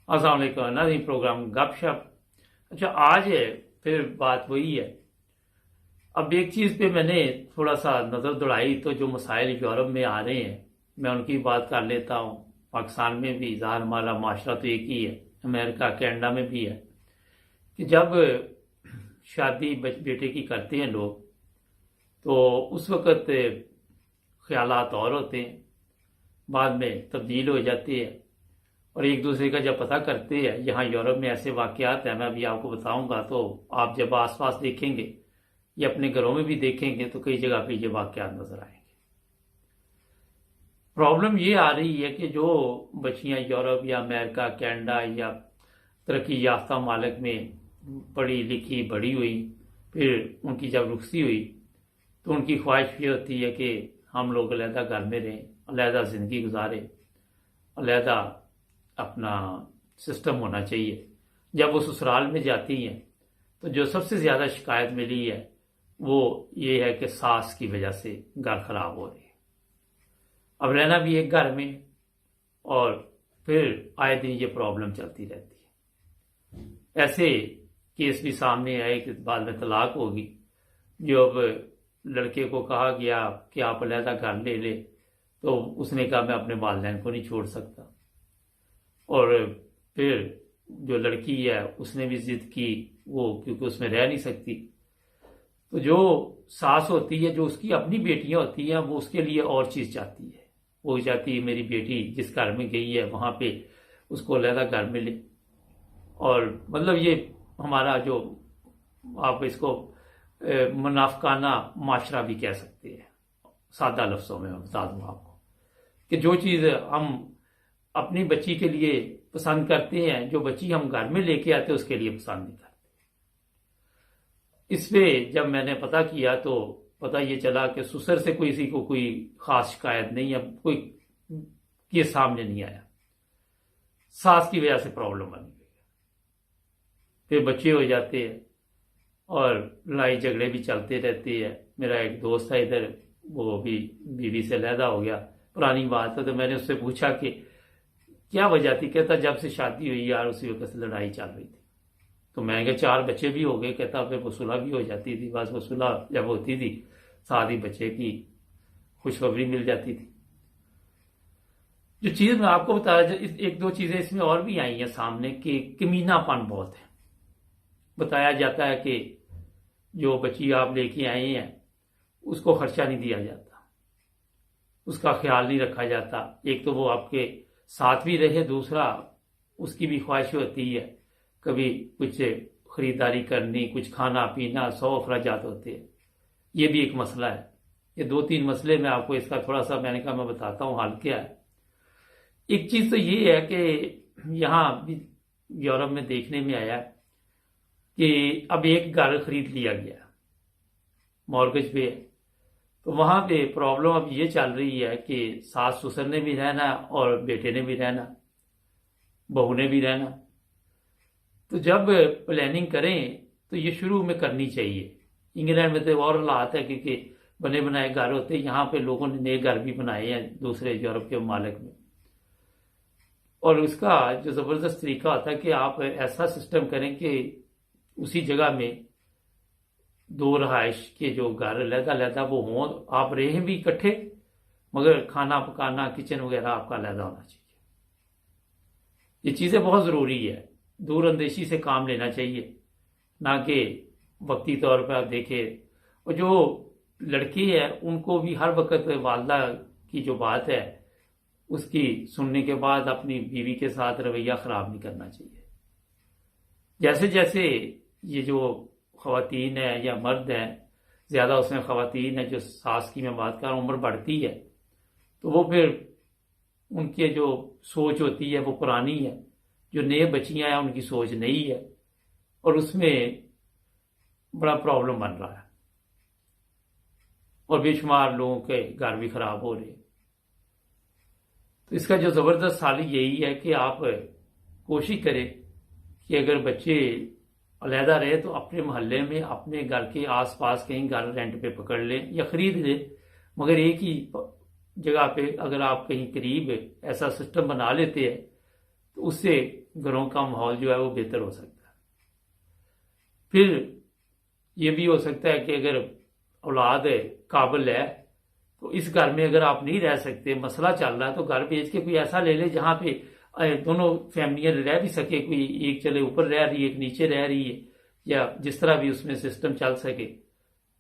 السلام علیکم ناظرین، پروگرام گپ شپ۔ اچھا، آج ہے پھر بات وہی ہے۔ اب ایک چیز پہ میں نے تھوڑا سا نظر دوڑائی تو جو مسائل یورپ میں آ رہے ہیں میں ان کی بات کر لیتا ہوں۔ پاکستان میں بھی ظاہر ہمارا معاشرہ تو ایک ہی ہے، امریکہ کینیڈا میں بھی ہے کہ جب شادی بیٹے کی کرتے ہیں لوگ تو اس وقت خیالات اور ہوتے ہیں، بعد میں تبدیل ہو جاتے ہیں اور ایک دوسرے کا جب پتہ کرتے ہیں۔ یہاں یورپ میں ایسے واقعات ہیں، میں ابھی آپ کو بتاؤں گا، تو آپ جب آس پاس دیکھیں گے یا اپنے گھروں میں بھی دیکھیں گے تو کئی جگہ پہ یہ واقعات نظر آئیں گے۔ پرابلم یہ آ رہی ہے کہ جو بچیاں یورپ یا امریکہ کینیڈا یا ترقی یافتہ ممالک میں پڑھی لکھی بڑی ہوئی، پھر ان کی جب رخصتی ہوئی تو ان کی خواہش یہ ہوتی ہے کہ ہم لوگ علیحدہ گھر میں رہیں، علیحدہ زندگی گزاریں، علیحدہ اپنا سسٹم ہونا چاہیے۔ جب وہ سسرال میں جاتی ہیں تو جو سب سے زیادہ شکایت ملی ہے وہ یہ ہے کہ ساس کی وجہ سے گھر خراب ہو رہی ہے۔ اب رہنا بھی ایک گھر میں اور پھر آئے دن یہ پرابلم چلتی رہتی ہے۔ ایسے کیس بھی سامنے آئے کہ بعد میں طلاق ہوگی، جو اب لڑکے کو کہا گیا کہ آپ علیحدہ گھر لے لے تو اس نے کہا میں اپنے والدین کو نہیں چھوڑ سکتا، اور پھر جو لڑکی ہے اس نے بھی ضد کی، وہ کیونکہ اس میں رہ نہیں سکتی۔ تو جو ساس ہوتی ہے، جو اس کی اپنی بیٹیاں ہوتی ہیں، وہ اس کے لیے اور چیز چاہتی ہے، وہ چاہتی ہے میری بیٹی جس گھر میں گئی ہے وہاں پہ اس کو علیحدہ گھر ملے۔ اور مطلب یہ ہمارا جو آپ اس کو منافقانہ معاشرہ بھی کہہ سکتے ہیں، سادہ لفظوں میں بتا دوں آپ کو، کہ جو چیز ہم اپنی بچی کے لیے پسند کرتے ہیں، جو بچی ہم گھر میں لے کے آتے اس کے لیے پسند نہیں کرتے۔ اس پہ جب میں نے پتہ کیا تو پتہ یہ چلا کہ سسر سے کسی کو کوئی خاص شکایت نہیں ہے، کوئی کیس سامنے نہیں آیا، ساس کی وجہ سے پرابلم بن گئی، پھر بچے ہو جاتے ہیں اور لڑائی جھگڑے بھی چلتے رہتے ہیں۔ میرا ایک دوست ہے ادھر، وہ بھی بیوی سے علیحدہ ہو گیا، پرانی بات ہے، تو میں نے اس سے پوچھا کہ کیا وجہ تھی؟ کہتا جب سے شادی ہوئی یار اسی وقت سے لڑائی چل رہی تھی۔ تو میں کہ 4 بچے بھی ہو گئے، کہتا پھر وہ صلح بھی ہو جاتی تھی، بس وہ صلح جب ہوتی تھی ساتھ ہی بچے کی خوشخبری مل جاتی تھی۔ جو چیز میں آپ کو بتایا، ایک دو چیزیں اس میں اور بھی آئی ہیں سامنے کہ کمینہ پن بہت ہے۔ بتایا جاتا ہے کہ جو بچی آپ لے کے آئے ہیں اس کو خرچہ نہیں دیا جاتا، اس کا خیال نہیں رکھا جاتا۔ ایک تو وہ آپ کے ساتھ بھی رہے، دوسرا اس کی بھی خواہش ہوتی ہے کبھی کچھ خریداری کرنی، کچھ کھانا پینا، 100 اخراجات ہوتے ہیں۔ یہ بھی ایک مسئلہ ہے۔ یہ 2-3 مسئلے میں آپ کو اس کا تھوڑا سا میں نے کہا میں بتاتا ہوں حل کیا ہے۔ ایک چیز تو یہ ہے کہ یہاں بھی یورپ میں دیکھنے میں آیا کہ اب ایک گھر خرید لیا گیا، مورگیج پہ ہے، تو وہاں پہ پرابلم اب یہ چل رہی ہے کہ ساس سسر نے بھی رہنا اور بیٹے نے بھی رہنا، بہو نے بھی رہنا۔ تو جب پلاننگ کریں تو یہ شروع میں کرنی چاہیے۔ انگلینڈ میں تو اور حالات ہے کیونکہ بنے بنائے گھر ہوتے ہیں، یہاں پہ لوگوں نے نئے گھر بھی بنائے ہیں دوسرے یورپ کے ممالک میں، اور اس کا جو زبردست طریقہ ہوتا ہے کہ آپ ایسا سسٹم کریں کہ اسی جگہ میں 2 رہائش کے جو گھر علیحدہ علیحدہ وہ ہوں، آپ رہیں بھی اکٹھے مگر کھانا پکانا کچن وغیرہ آپ کا علیحدہ ہونا چاہیے۔ یہ چیزیں بہت ضروری ہے، دور اندیشی سے کام لینا چاہیے، نہ کہ وقتی طور پہ آپ دیکھیں۔ اور جو لڑکی ہے ان کو بھی ہر وقت والدہ کی جو بات ہے اس کی سننے کے بعد اپنی بیوی کے ساتھ رویہ خراب نہیں کرنا چاہیے۔ جیسے جیسے یہ جو خواتین ہیں یا مرد ہیں، زیادہ اس میں خواتین ہیں، جو ساس کی میں بات کر رہا ہوں، عمر بڑھتی ہے تو وہ پھر ان کی جو سوچ ہوتی ہے وہ پرانی ہے، جو نئے بچیاں ہیں ان کی سوچ نئی ہے، اور اس میں بڑا پرابلم بن رہا ہے، اور بے شمار لوگوں کے گھر بھی خراب ہو رہے ہیں۔ تو اس کا جو زبردست حل یہی ہے کہ آپ کوشش کریں کہ اگر بچے علیحدہ رہے تو اپنے محلے میں اپنے گھر کے آس پاس کہیں گھر رینٹ پہ پکڑ لیں یا خرید لیں، مگر ایک ہی جگہ پہ اگر آپ کہیں قریب ایسا سسٹم بنا لیتے ہیں تو اس سے گھروں کا ماحول جو ہے وہ بہتر ہو سکتا ہے۔ پھر یہ بھی ہو سکتا ہے کہ اگر اولاد قابل ہے تو اس گھر میں اگر آپ نہیں رہ سکتے، مسئلہ چل رہا ہے، تو گھر بیچ کے کوئی ایسا لے لے جہاں پہ دونوں فیملیاں رہ بھی سکے، کوئی ایک چلے اوپر رہ رہی ہے ایک نیچے رہ رہی ہے، یا جس طرح بھی اس میں سسٹم چل سکے،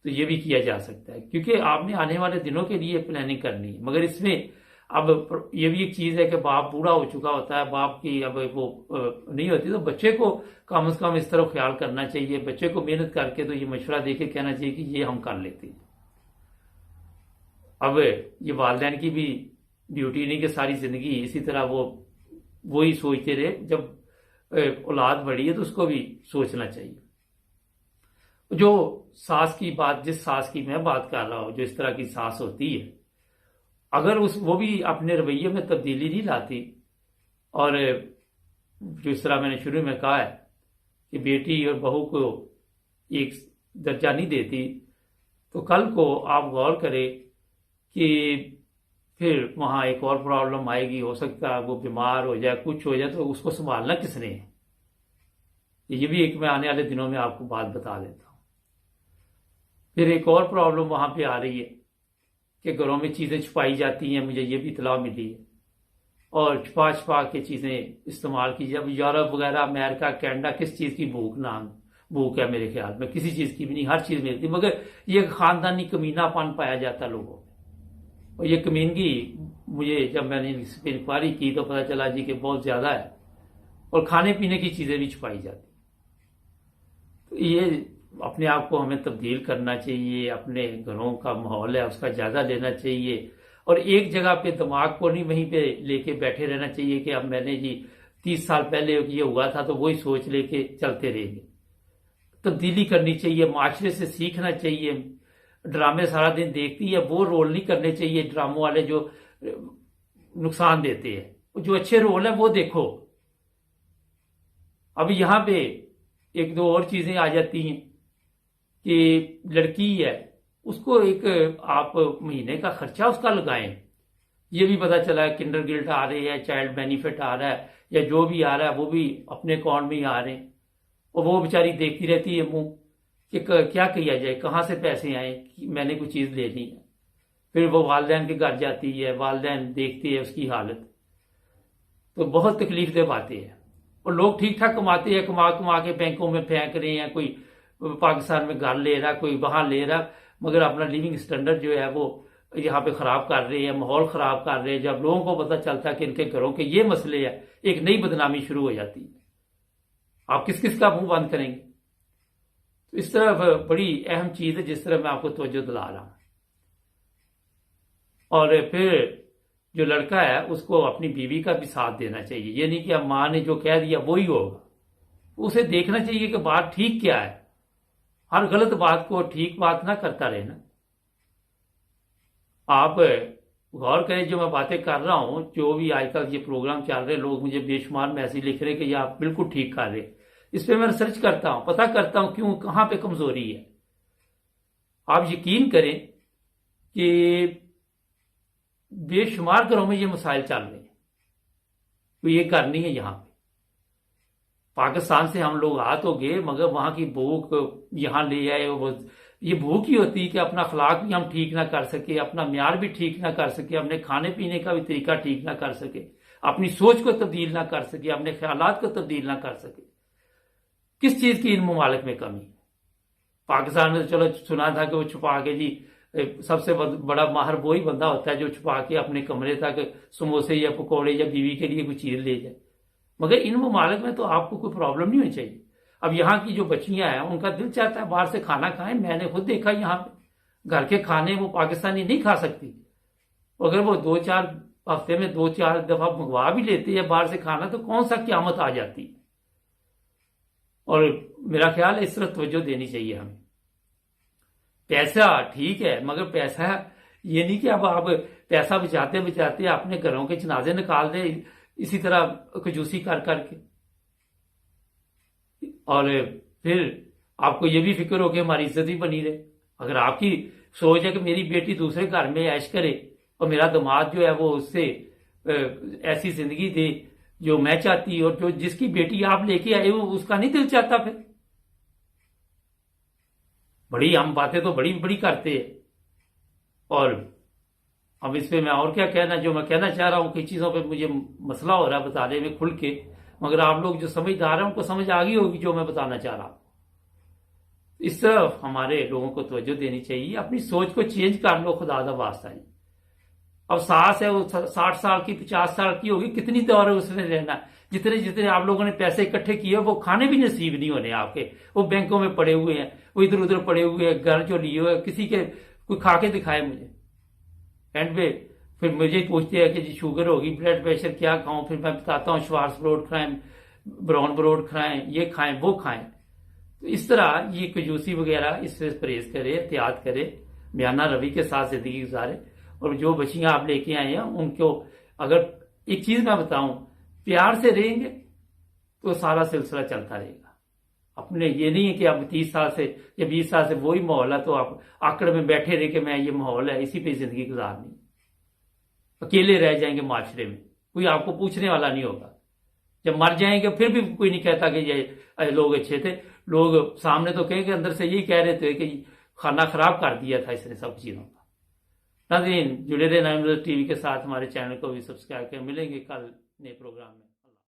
تو یہ بھی کیا جا سکتا ہے، کیونکہ آپ نے آنے والے دنوں کے لیے پلاننگ کرنی ہے۔ مگر اس میں اب یہ بھی ایک چیز ہے کہ باپ بوڑھا ہو چکا ہوتا ہے، باپ کی اب وہ نہیں ہوتی، تو بچے کو کم از کم اس طرح خیال کرنا چاہیے، بچے کو محنت کر کے تو یہ مشورہ دے کے کہنا چاہیے کہ یہ ہم کر لیتے ہیں۔ اب یہ والدین کی بھی ڈیوٹی نہیں کہ ساری زندگی اسی طرح وہی سوچتے رہے، جب اولاد بڑی ہے تو اس کو بھی سوچنا چاہیے۔ جو ساس کی بات، جس ساس کی میں بات کر رہا ہوں، جو اس طرح کی ساس ہوتی ہے، اگر وہ بھی اپنے رویے میں تبدیلی نہیں لاتی، اور جو اس طرح میں نے شروع میں کہا ہے کہ بیٹی اور بہو کو ایک درجہ نہیں دیتی، تو کل کو آپ غور کریں کہ پھر وہاں ایک اور پرابلم آئے گی، ہو سکتا ہے وہ بیمار ہو جائے، کچھ ہو جائے، تو اس کو سنبھالنا کس نے ہے؟ یہ بھی ایک میں آنے والے دنوں میں آپ کو بات بتا دیتا ہوں۔ پھر ایک اور پرابلم وہاں پہ آ رہی ہے کہ گھروں میں چیزیں چھپائی جاتی ہیں، مجھے یہ بھی اطلاع ملی ہے، اور چھپا کے چیزیں استعمال کی جب یورپ وغیرہ، امریکہ، کینیڈا، کس چیز کی بھوک ہے میرے خیال میں، کسی چیز کی بھی نہیں، ہر چیز ملتی، مگر یہ خاندانی کمینہ پن پایا جاتا لوگوں میں، اور یہ کمینگی مجھے جب میں نے اس پہ انکوائری کی تو پتہ چلا جی کہ بہت زیادہ ہے، اور کھانے پینے کی چیزیں بھی چھپائی جاتی۔ تو یہ اپنے آپ کو ہمیں تبدیل کرنا چاہیے، اپنے گھروں کا ماحول ہے اس کا جائزہ لینا چاہیے، اور ایک جگہ پہ دماغ کو نہیں وہیں پہ لے کے بیٹھے رہنا چاہیے کہ اب میں نے جی 30 سال پہلے یہ ہوا تھا تو وہی سوچ لے کے چلتے رہیں گے۔ تبدیلی کرنی چاہیے، معاشرے سے سیکھنا چاہیے۔ ڈرامے سارا دن دیکھتی ہے، وہ رول نہیں کرنے چاہیے ڈراموں والے جو نقصان دیتے ہیں، جو اچھے رول ہیں وہ دیکھو۔ اب یہاں پہ ایک دو اور چیزیں آ جاتی ہیں کہ لڑکی ہے، اس کو ایک آپ مہینے کا خرچہ اس کا لگائیں، یہ بھی پتا چلا ہے کنڈر گلٹ آ رہے ہیں، چائلڈ بینیفٹ آ رہا ہے، یا جو بھی آ رہا ہے وہ بھی اپنے اکاؤنٹ میں ہی آ رہے ہیں، اور وہ بیچاری دیکھتی رہتی ہے منہ کہ کیا کیا جائے، کہاں سے پیسے آئیں، میں نے کوئی چیز لینی ہے۔ پھر وہ والدین کے گھر جاتی ہے، والدین دیکھتے ہیں اس کی حالت، تو بہت تکلیف دہ باتیں ہیں، اور لوگ ٹھیک ٹھاک کماتے ہیں، کما کے بینکوں میں پھینک رہے ہیں، کوئی پاکستان میں گھر لے رہا، کوئی وہاں لے رہا، مگر اپنا لیونگ سٹینڈرڈ جو ہے وہ یہاں پہ خراب کر رہے ہیں، ماحول خراب کر رہے ہیں۔ جب لوگوں کو پتہ چلتا ہے کہ ان کے گھروں کے یہ مسئلے ہیں، ایک نئی بدنامی شروع ہو جاتی ہے، آپ کس کس کا منہ بند کریں گے؟ تو اس طرح بڑی اہم چیز ہے جس طرح میں آپ کو توجہ دلا رہا ہوں۔ اور پھر جو لڑکا ہے اس کو اپنی بیوی کا بھی ساتھ دینا چاہیے، یہ نہیں کہ اب ماں نے جو کہہ دیا وہی ہوگا، اسے دیکھنا چاہیے کہ بات ٹھیک کیا ہے، ہر غلط بات کو ٹھیک بات نہ کرتا رہنا۔ آپ غور کریں، جو میں باتیں کر رہا ہوں، جو بھی آج کل یہ پروگرام چل رہے، لوگ مجھے بے شمار میسج لکھ رہے کہ یہ آپ بالکل ٹھیک کر رہے، اس پہ میں ریسرچ کرتا ہوں، پتہ کرتا ہوں کیوں، کہاں پہ کمزوری ہے۔ آپ یقین کریں کہ بے شمار گھروں میں یہ مسائل چل رہے ہیں، تو یہ کرنی ہے یہاں پہ۔ پاکستان سے ہم لوگ آ تو گئے، مگر وہاں کی بھوک یہاں لے آئے، وہ یہ بھوک ہی ہوتی ہے کہ اپنا اخلاق بھی ہم ٹھیک نہ کر سکے، اپنا معیار بھی ٹھیک نہ کر سکے، اپنے کھانے پینے کا بھی طریقہ ٹھیک نہ کر سکے، اپنی سوچ کو تبدیل نہ کر سکے، اپنے خیالات کو تبدیل نہ کر سکے۔ کس چیز کی ان ممالک میں کمی ہے؟ پاکستان میں تو چلو سنا تھا کہ وہ چھپا کے جی سب سے بڑا ماہر وہی بندہ ہوتا ہے جو چھپا کے اپنے کمرے تک سموسے یا پکوڑے یا بیوی کے لیے کوئی چیز لے جائے، مگر ان ممالک میں تو آپ کو کوئی پرابلم نہیں ہونی چاہیے۔ اب یہاں کی جو بچیاں ہیں ان کا دل چاہتا ہے باہر سے کھانا کھائیں، میں نے خود دیکھا یہاں پہ گھر کے کھانے وہ پاکستانی نہیں کھا سکتی، اگر وہ 2-4 ہفتے میں 2-4 دفعہ منگوا بھی لیتے ہیں باہر سے کھانا تو کون سا قیامت آ جاتی ہے۔ اور میرا خیال ہے اس طرح توجہ دینی چاہیے ہمیں۔ پیسہ ٹھیک ہے، مگر پیسہ یہ نہیں کہ اب آپ پیسہ بچاتے بچاتے اپنے گھروں کے جنازے نکال دیں اسی طرح کنجوسی کر کے، اور پھر آپ کو یہ بھی فکر ہو کہ ہماری عزت ہی بنی رہے۔ اگر آپ کی سوچ ہے کہ میری بیٹی دوسرے گھر میں عیش کرے اور میرا داماد جو ہے وہ اس سے ایسی زندگی دے جو میں چاہتی اور جو جس کی بیٹی آپ لے کے آئے ہو اس کا نہیں دل چاہتا؟ پھر بڑی ہم باتیں تو بڑی بڑی کرتے ہیں، اور اب اس پہ میں اور کیا کہنا، جو میں کہنا چاہ رہا ہوں کئی چیزوں پہ مجھے مسئلہ ہو رہا ہے بتانے میں کھل کے، مگر آپ لوگ جو سمجھدار ہیں ان کو سمجھ آ گئی ہوگی جو میں بتانا چاہ رہا ہوں۔ اس طرف ہمارے لوگوں کو توجہ دینی چاہیے، اپنی سوچ کو چینج کر لو، خدا دا واسطہ ہے۔ اب ساس ہے وہ 60 سال کی 50 سال کی ہوگی، کتنی دور ہے اس نے رہنا؟ جتنے جتنے آپ لوگوں نے پیسے اکٹھے کیے وہ کھانے بھی نصیب نہیں ہونے آپ کے، وہ بینکوں میں پڑے ہوئے ہیں، وہ ادھر ادھر پڑے ہوئے ہیں، گھر جو لیے ہوئے کسی کے کوئی کھا کے دکھائے مجھے۔ اینڈ پہ پھر مجھے پوچھتے ہیں کہ جی شوگر ہوگی، بلڈ پریشر، کیا کھاؤں؟ پھر میں بتاتا ہوں شوارز بروڈ کھائیں، براؤن بروڈ کھائیں، یہ کھائیں وہ کھائیں۔ تو اس طرح یہ کنجوسی وغیرہ اس سے پرہیز کرے، احتیاط کرے، میانہ روی کے ساتھ زندگی گزارے، اور جو بچیاں آپ لے کے آئے ہیں ان کو اگر ایک چیز میں بتاؤں، پیار سے رہیں گے تو سارا سلسلہ چلتا رہے گا۔ اپنے یہ نہیں ہے کہ اب 30 سال سے یا 20 سال سے وہی ماحول ہے تو آپ آکڑ میں بیٹھے رہے کہ میں یہ ماحول ہے اسی پہ زندگی گزارنی، اکیلے رہ جائیں گے معاشرے میں، کوئی آپ کو پوچھنے والا نہیں ہوگا۔ جب مر جائیں گے پھر بھی کوئی نہیں کہتا کہ یہ لوگ اچھے تھے، لوگ سامنے تو کہیں گے اندر سے یہی کہہ رہے تھے کہ کھانا خراب کر دیا تھا اس نے سب چیزوں کا۔ ناظرین جڑے رہے 9 ٹی وی کے ساتھ، ہمارے چینل کو بھی سبسکرائب کریں، ملیں گے کل نئے پروگرام میں۔